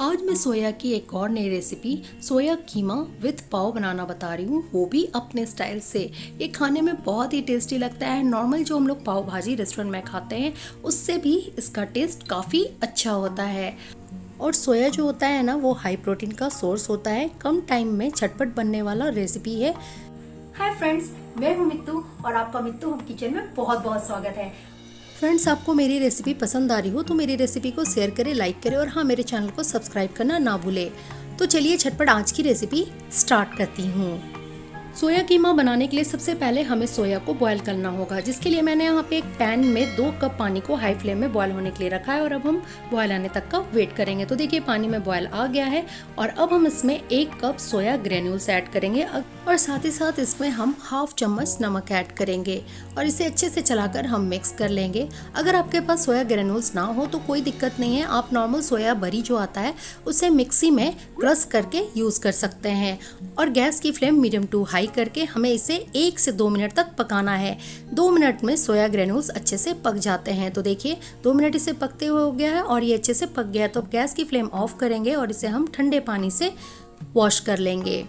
आज मैं सोया की एक और नई रेसिपी सोया कीमा विद पाव बनाना बता रही हूँ, वो भी अपने स्टाइल से। ये खाने में बहुत ही टेस्टी लगता है। नॉर्मल जो हम लोग पाव भाजी रेस्टोरेंट में खाते हैं उससे भी इसका टेस्ट काफ़ी अच्छा होता है। और सोया जो होता है ना, वो हाई प्रोटीन का सोर्स होता है। कम टाइम में झटपट बनने वाला रेसिपी है। हाय फ्रेंड्स, मैं हूँ मित्तू और आपका मित्तू होम किचन में बहुत बहुत स्वागत है। फ्रेंड्स, आपको मेरी रेसिपी पसंद आ रही हो तो मेरी रेसिपी को शेयर करें, लाइक करें और हाँ, मेरे चैनल को सब्सक्राइब करना ना भूलें। तो चलिए झटपट आज की रेसिपी स्टार्ट करती हूँ। सोया कीमा बनाने के लिए सबसे पहले हमें सोया को बॉयल करना होगा, जिसके लिए मैंने यहाँ पे एक पैन में 2 कप पानी को हाई फ्लेम में बॉयल होने के लिए रखा है और अब हम बॉयल आने तक का वेट करेंगे। तो देखिए पानी में बॉयल आ गया है और अब हम इसमें 1 कप सोया ग्रेन्यूल्स ऐड करेंगे और साथ ही साथ इसमें हम हाफ चम्मच नमक ऐड करेंगे और इसे अच्छे से चलाकर हम मिक्स कर लेंगे। अगर आपके पास सोया ग्रेन्यूल्स ना हो तो कोई दिक्कत नहीं है, आप नॉर्मल सोया बरी जो आता है उसे मिक्सी में क्रश करके यूज कर सकते हैं। और गैस की फ्लेम मीडियम टू हाई करके हमें इसे 1 से 2 मिनट तक पकाना है। 2 मिनट में सोया ग्रेन्यूल्स अच्छे से पक जाते हैं। तो देखिए 2 मिनट इसे पकते हुए हो गया है और ये अच्छे से पक गया है। तो अब गैस की फ्लेम ऑफ करेंगे और इसे हम ठंडे पानी से वॉश कर लेंगे।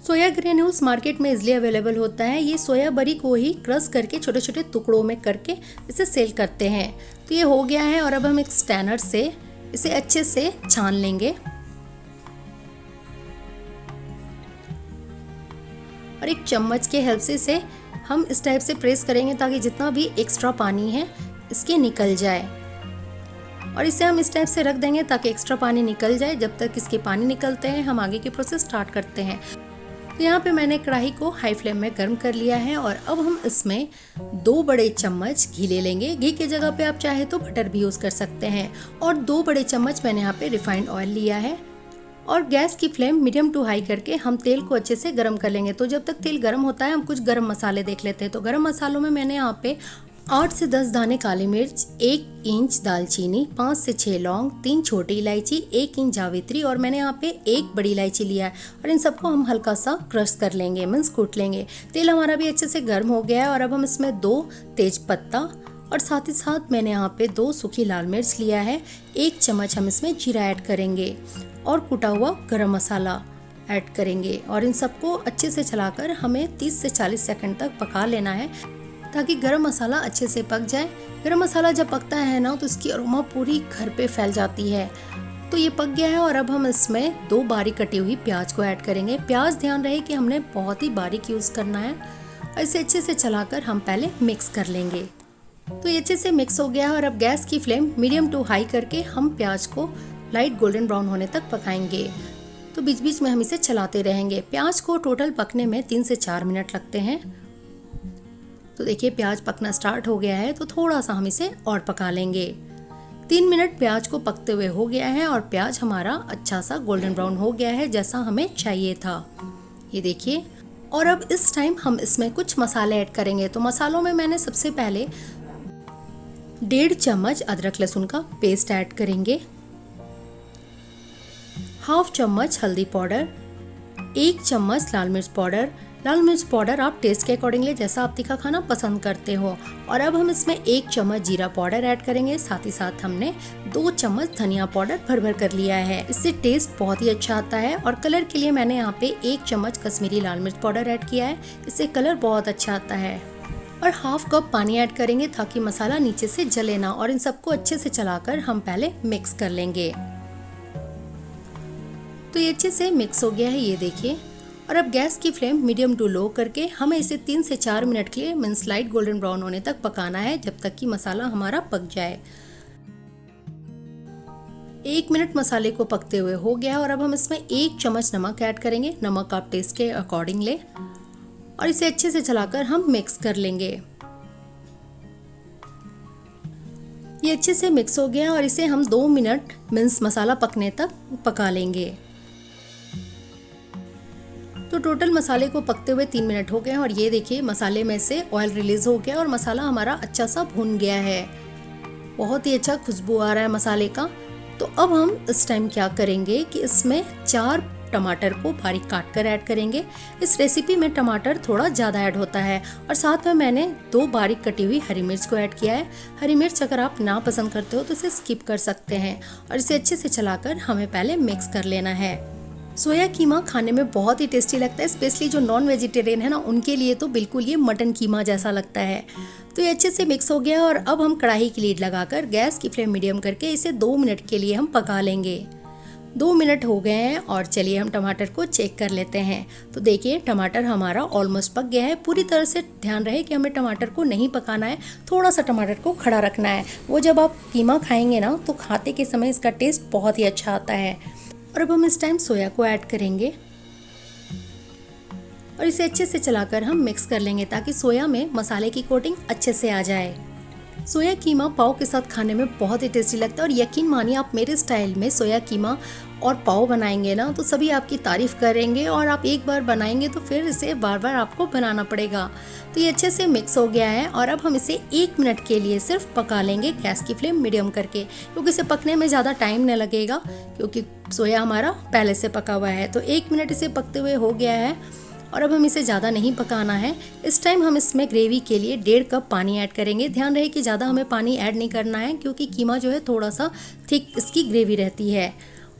सोया ग्रेन्यूल्स मार्केट में इजीली अवेलेबल होता है। ये सोया बरी को ही क्रश करके छोटे छोटे टुकड़ों में करके इसे सेल करते हैं। तो ये हो गया है और अब हम एक स्टैनर से इसे अच्छे से छान लेंगे और एक चम्मच के हेल्प से इसे हम इस टाइप से प्रेस करेंगे ताकि जितना भी एक्स्ट्रा पानी है इसके निकल जाए। और इसे हम इस टाइप से रख देंगे ताकि एक्स्ट्रा पानी निकल जाए। जब तक इसके पानी निकलते हैं हम आगे की प्रोसेस स्टार्ट करते हैं। तो यहाँ पे मैंने कढ़ाई को हाई फ्लेम में गर्म कर लिया है और अब हम इसमें 2 बड़े चम्मच घी ले लेंगे। घी की जगह पे आप चाहे तो बटर भी यूज़ कर सकते हैं। और 2 बड़े चम्मच मैंने यहाँ पे रिफाइंड ऑयल लिया है और गैस की फ्लेम मीडियम टू हाई करके हम तेल को अच्छे से गर्म कर लेंगे। तो जब तक तेल गर्म होता है हम कुछ गरम मसाले देख लेते हैं। तो गरम मसालों में मैंने यहाँ पे 8 से 10 दाने काली मिर्च, 1 इंच दालचीनी, 5 से 6 लौंग, 3 छोटी इलायची, 1 इंच जावित्री और मैंने यहाँ पे 1 बड़ी इलायची लिया है और इन सबको हम हल्का सा क्रश कर लेंगे, मीन्स कूट लेंगे। तेल हमारा भी अच्छे से गर्म हो गया है और अब हम इसमें 2 तेज पत्ता और साथ ही साथ मैंने यहाँ पे 2 सूखी लाल मिर्च लिया है। 1 चम्मच हम इसमें जीरा ऐड करेंगे और कुटा हुआ गरम मसाला ऐड करेंगे और इन सबको अच्छे से चलाकर हमें 30 से 40 सेकंड तक पका लेना है ताकि गरम मसाला अच्छे से पक जाए। गरम मसाला जब पकता है ना तो इसकी अरोमा पूरी घर पे फैल जाती है। तो ये पक गया है और अब हम इसमें 2 बारीक कटी हुई प्याज को ऐड करेंगे। प्याज ध्यान रहे कि हमने बहुत ही बारीक यूज़ करना है और इसे अच्छे से चलाकर हम पहले मिक्स कर लेंगे। तो ये अच्छे से मिक्स हो गया है और अब गैस की फ्लेम मीडियम टू हाई करके हम प्याज को लाइट गोल्डन ब्राउन होने तक पकाएंगे। तो बीच बीच में हम इसे चलाते रहेंगे। प्याज को टोटल पकने में 3 से 4 मिनट लगते हैं। तो देखिए प्याज पकना स्टार्ट हो गया है, तो थोड़ा सा हम इसे और पका लेंगे। 3 मिनट प्याज को पकते हुए हो गया है और प्याज हमारा अच्छा सा गोल्डन ब्राउन हो गया है जैसा हमें चाहिए था। ये देखिए। और अब इस टाइम हम इसमें कुछ मसाले ऐड करेंगे। तो मसालों में मैंने सबसे पहले 1.5 चम्मच अदरक लहसुन का पेस्ट ऐड करेंगे, हाफ चम्मच हल्दी पाउडर, 1 चम्मच लाल मिर्च पाउडर। लाल मिर्च पाउडर आप टेस्ट के अकॉर्डिंगली जैसा आप तीखा खाना पसंद करते हो। और अब हम इसमें 1 चम्मच जीरा पाउडर ऐड करेंगे। साथ ही साथ हमने 2 चम्मच धनिया पाउडर भर कर लिया है। इससे टेस्ट बहुत ही अच्छा आता है। और कलर के लिए मैंने यहाँ पे 1 चम्मच कश्मीरी लाल मिर्च पाउडर ऐड किया है। इससे कलर बहुत अच्छा आता है। और हाफ कप पानी ऐड करेंगे ताकि मसाला नीचे से जले ना। और इन सबको अच्छे से चलाकर हम पहले मिक्स कर लेंगे। तो ये अच्छे से मिक्स हो गया है, ये देखिए। और अब गैस की फ्लेम मीडियम टू लो करके हमें इसे 3 से 4 मिनट के लिए मीन्स लाइट गोल्डन ब्राउन होने तक पकाना है, जब तक कि मसाला हमारा पक जाए। 1 मिनट मसाले को पकते हुए हो गया और अब हम इसमें 1 चम्मच नमक ऐड करेंगे। नमक आप टेस्ट के अकॉर्डिंग ले और इसे अच्छे से चलाकर हम मिक्स कर लेंगे। ये अच्छे से मिक्स हो गया और इसे हम 2 मिनट मीन्स मसाला पकने तक पका लेंगे। तो टोटल मसाले को पकते हुए 3 मिनट हो गए और ये देखिए मसाले में से ऑयल रिलीज हो गया और मसाला हमारा अच्छा सा भुन गया है। बहुत ही अच्छा खुशबू आ रहा है मसाले का। तो अब हम इस टाइम क्या करेंगे कि इसमें 4 टमाटर को बारीक काट कर ऐड करेंगे। इस रेसिपी में टमाटर थोड़ा ज़्यादा ऐड होता है। और साथ में मैंने 2 बारीक कटी हुई हरी मिर्च को ऐड किया है। हरी मिर्च अगर आप ना पसंद करते हो तो इसे स्किप कर सकते हैं। और इसे अच्छे से चलाकर हमें पहले मिक्स कर लेना है। सोया कीमा खाने में बहुत ही टेस्टी लगता है, स्पेशली जो नॉन वेजिटेरियन है ना, उनके लिए तो बिल्कुल ये मटन कीमा जैसा लगता है। तो ये अच्छे से मिक्स हो गया और अब हम कढ़ाई की लीड लगाकर गैस की फ्लेम मीडियम करके इसे 2 मिनट के लिए हम पका लेंगे। 2 मिनट हो गए हैं और चलिए हम टमाटर को चेक कर लेते हैं। तो देखिए टमाटर हमारा ऑलमोस्ट पक गया है। पूरी तरह से ध्यान रहे कि हमें टमाटर को नहीं पकाना है, थोड़ा सा टमाटर को खड़ा रखना है। वो जब आप कीमा खाएंगे ना तो खाते के समय इसका टेस्ट बहुत ही अच्छा आता है। और अब हम इस टाइम सोया को ऐड करेंगे और इसे अच्छे से चलाकर हम मिक्स कर लेंगे ताकि सोया में मसाले की कोटिंग अच्छे से आ जाए। सोया कीमा पाव के साथ खाने में बहुत ही टेस्टी लगता है और यकीन मानिए आप मेरे स्टाइल में सोया कीमा और पाव बनाएंगे ना तो सभी आपकी तारीफ करेंगे और आप एक बार बनाएंगे तो फिर इसे बार बार आपको बनाना पड़ेगा। तो ये अच्छे से मिक्स हो गया है और अब हम इसे 1 मिनट के लिए सिर्फ पका लेंगे गैस की फ्लेम मीडियम करके, क्योंकि इसे पकने में ज़्यादा टाइम नहीं लगेगा क्योंकि सोया हमारा पहले से पका हुआ है। तो 1 मिनट इसे पकते हुए हो गया है और अब हम इसे ज़्यादा नहीं पकाना है। इस टाइम हम इसमें ग्रेवी के लिए 1.5 कप पानी ऐड करेंगे। ध्यान रहे कि ज़्यादा हमें पानी ऐड नहीं करना है क्योंकि कीमा जो है थोड़ा सा थिक इसकी ग्रेवी रहती है।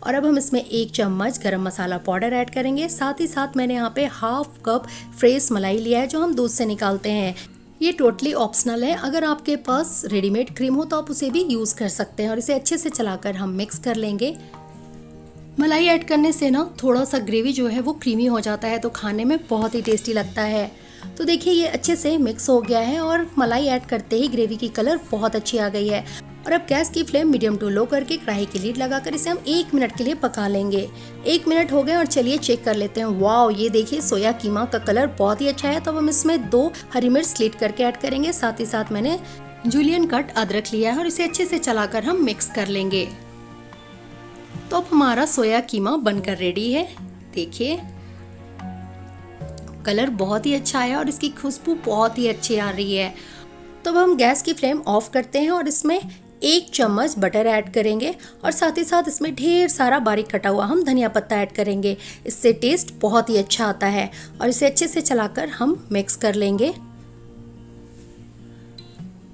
और अब हम इसमें 1 चम्मच गरम मसाला पाउडर ऐड करेंगे। साथ ही साथ मैंने यहाँ पे 1/2 कप फ्रेश मलाई लिया है जो हम दूध से निकालते हैं। ये टोटली ऑप्शनल है, अगर आपके पास रेडीमेड क्रीम हो तो आप उसे भी यूज़ कर सकते हैं। और इसे अच्छे से चलाकर हम मिक्स कर लेंगे। मलाई ऐड करने से ना थोड़ा सा ग्रेवी जो है वो क्रीमी हो जाता है तो खाने में बहुत ही टेस्टी लगता है। तो देखिए ये अच्छे से मिक्स हो गया है और मलाई ऐड करते ही ग्रेवी की कलर बहुत अच्छी आ गई है। और अब गैस की फ्लेम मीडियम टू लो करके कढ़ाई की लीड लगाकर इसे हम 1 मिनट के लिए पका लेंगे। 1 मिनट हो गए और चलिए चेक कर लेते हैं। वाओ, ये देखिए सोया कीमा का कलर बहुत ही अच्छा है। तो अब हम इसमें 2 हरी मिर्च स्लिट करके ऐड करेंगे। साथ ही साथ मैंने जूलियन कट अदरक लिया है और इसे अच्छे से चलाकर हम मिक्स कर लेंगे। तो अब हमारा सोया कीमा बनकर रेडी है। देखिए कलर बहुत ही अच्छा आया और इसकी खुशबू बहुत ही अच्छी आ रही है। तो अब हम गैस की फ्लेम ऑफ करते हैं और इसमें 1 चम्मच बटर ऐड करेंगे और साथ ही साथ इसमें ढेर सारा बारीक कटा हुआ हम धनिया पत्ता ऐड करेंगे। इससे टेस्ट बहुत ही अच्छा आता है और इसे अच्छे से चलाकर हम मिक्स कर लेंगे।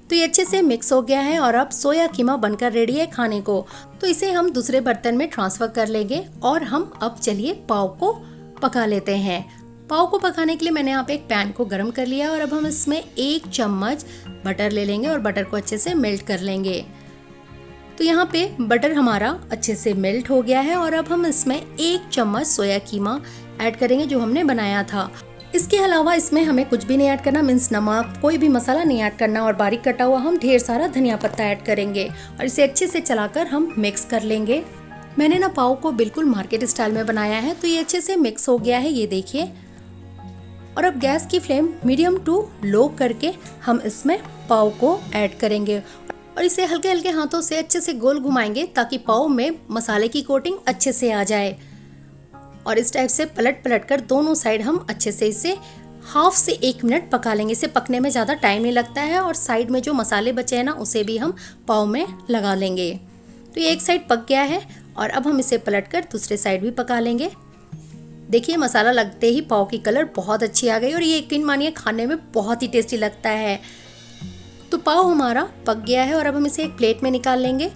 तो ये अच्छे से मिक्स हो गया है और अब सोया कीमा बनकर रेडी है खाने को। तो इसे हम दूसरे बर्तन में ट्रांसफ़र कर लेंगे और हम अब चलिए पाव को पका लेते हैं। पाव को पकाने के लिए मैंने यहाँ पे एक पैन को गर्म कर लिया और अब हम इसमें 1 चम्मच बटर ले लेंगे और बटर को अच्छे से मेल्ट कर लेंगे। तो यहाँ पे बटर हमारा अच्छे से मेल्ट हो गया है और अब हम इसमें 1 चम्मच सोया कीमा ऐड करेंगे जो हमने बनाया था। इसके अलावा इसमें हमें कुछ भी नहीं ऐड करना, मीन्स नमक, कोई भी मसाला नहीं ऐड करना। और बारीक कटा हुआ हम ढेर सारा धनिया पत्ता ऐड करेंगे और इसे अच्छे से चलाकर हम मिक्स कर लेंगे। मैंने ना पाव को बिल्कुल मार्केट स्टाइल में बनाया है। तो ये अच्छे से मिक्स हो गया है, ये देखिए। और अब गैस की फ्लेम मीडियम टू लो करके हम इसमें पाव को ऐड करेंगे और इसे हल्के हल्के हाथों से अच्छे से गोल घुमाएंगे ताकि पाव में मसाले की कोटिंग अच्छे से आ जाए। और इस टाइप से पलट पलट कर दोनों साइड हम अच्छे से इसे 1/2 से 1 मिनट पका लेंगे। इसे पकने में ज़्यादा टाइम नहीं लगता है और साइड में जो मसाले बचे हैं ना उसे भी हम पाव में लगा लेंगे। तो ये एक साइड पक गया है और अब हम इसे पलट कर दूसरे साइड भी पका लेंगे। देखिए मसाला लगते ही पाव की कलर बहुत अच्छी आ गई और ये यकीन मानिए खाने में बहुत ही टेस्टी लगता है। तो पाव हमारा पक गया है और अब हम इसे एक प्लेट में निकाल लेंगे।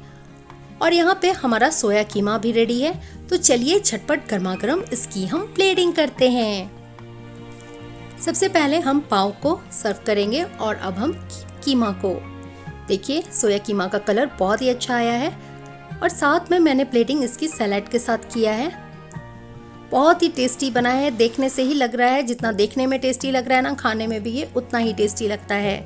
और यहाँ पे हमारा सोया कीमा भी रेडी है। तो चलिए झटपट गर्मा गर्म इसकी हम प्लेटिंग करते हैं। सबसे पहले हम पाव को सर्व करेंगे और अब हम कीमा को। देखिए सोया कीमा का कलर बहुत ही अच्छा आया है और साथ में मैंने प्लेटिंग इसकी सैलेड के साथ किया है। बहुत ही टेस्टी बना है, देखने से ही लग रहा है जितना देखने में टेस्टी लग रहा है ना खाने में भी ये उतना ही टेस्टी लगता है।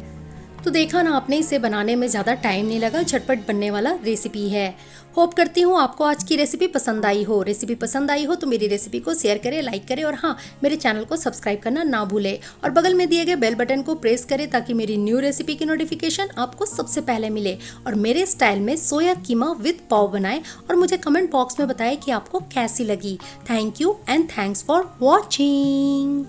तो देखा ना आपने, इसे बनाने में ज़्यादा टाइम नहीं लगा, झटपट बनने वाला रेसिपी है। होप करती हूँ आपको आज की रेसिपी पसंद आई हो। रेसिपी पसंद आई हो तो मेरी रेसिपी को शेयर करें, लाइक करें और हाँ, मेरे चैनल को सब्सक्राइब करना ना भूलें और बगल में दिए गए बेल बटन को प्रेस करें ताकि मेरी न्यू रेसिपी की नोटिफिकेशन आपको सबसे पहले मिले। और मेरे स्टाइल में सोया कीमा विद पाव बनाएं और मुझे कमेंट बॉक्स में बताएं कि आपको कैसी लगी। Thank you and thanks for watching.